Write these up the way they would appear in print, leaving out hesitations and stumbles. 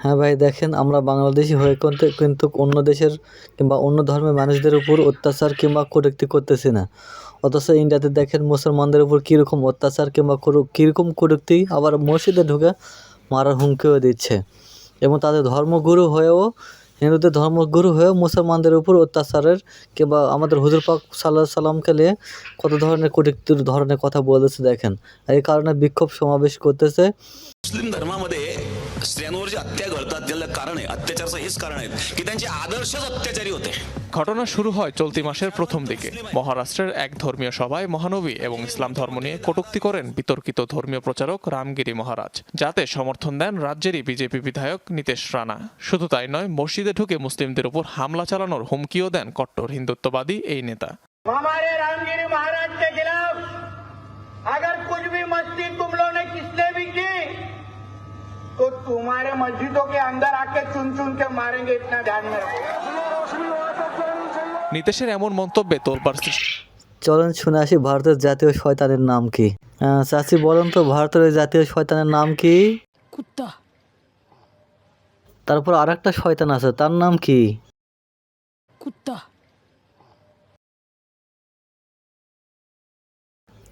হ্যাঁ ভাই, দেখেন আমরা বাংলাদেশি হয়ে কিন্তু অন্য দেশের কিংবা অন্য ধর্মের মানুষদের উপর অত্যাচার কিংবা কটূক্তি করতেছি না। অথচ ইন্ডিয়াতে দেখেন মুসলমানদের উপর কীরকম অত্যাচার কিংবা কীরকম কটূক্তি, আবার মসজিদে ঢুকে মারার হুমকিও দিচ্ছে। এবং তাদের ধর্মগুরু হয়েও, হিন্দুদের ধর্মগুরু হয়েও মুসলমানদের উপর অত্যাচারের কিংবা আমাদের হুজুর পাক সাল্লাল্লাহু আলাইহি সাল্লামকে নিয়ে কত ধরনের কটূক্তির ধরনের কথা বলেছে দেখেন। আর এই কারণে বিক্ষোভ সমাবেশ করতেছে। मुस्लिम धर्मामध्ये स्त्रियांवर जे हत्या घडतात त्याला कारण आहे, अत्याचाराचं हेच कारण आहे की त्यांचे आदर्शच अत्याचारी होते। ঘটনা শুরু হয় চলতি মাসের প্রথম দিকে। মহারাষ্ট্রের এক ধর্মীয় সভায় মহানবী এবং ইসলাম ধর্ম নিয়ে কটূক্তি করেন বিতর্কিত ধর্মীয় প্রচারক রামগিরি মহারাজ, যাতে সমর্থন দেন রাজ্যেরই বিজেপি বিধায়ক নীতেশ রানা। শুধু তাই নয়, মসজিদে ঢুকে মুসলিমদের উপর হামলা চালানোর হুমকিও দেন কট্টর হিন্দুত্ববাদী এই নেতা। हमारे रामगिरी महाराज के खिलाफ अगर कुछ भी मस्ती तुम लोगों ने किसने भी की तो तुम्हारे मस्जिदों के अंदर आके चुन चुन के मारेंगे, इतना ध्यान में रखो। নীতেশের এমন মন্তব্যে তোলপাড় সৃষ্টি। চলেন শুনে আসি ভারতের জাতীয় শয়তানের নাম কি। চাচি বলেন তো, ভারতের ওই জাতীয় শয়তানের নাম কি? কুত্তা। তারপর আরেকটা শয়তান আছে, তার নাম কি? কুত্তা।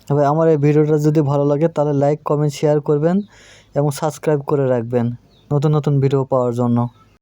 এবার আমার এই ভিডিওটা যদি ভালো লাগে তাহলে লাইক, কমেন্ট, শেয়ার করবেন এবং সাবস্ক্রাইব করে রাখবেন নতুন নতুন ভিডিও পাওয়ার জন্য।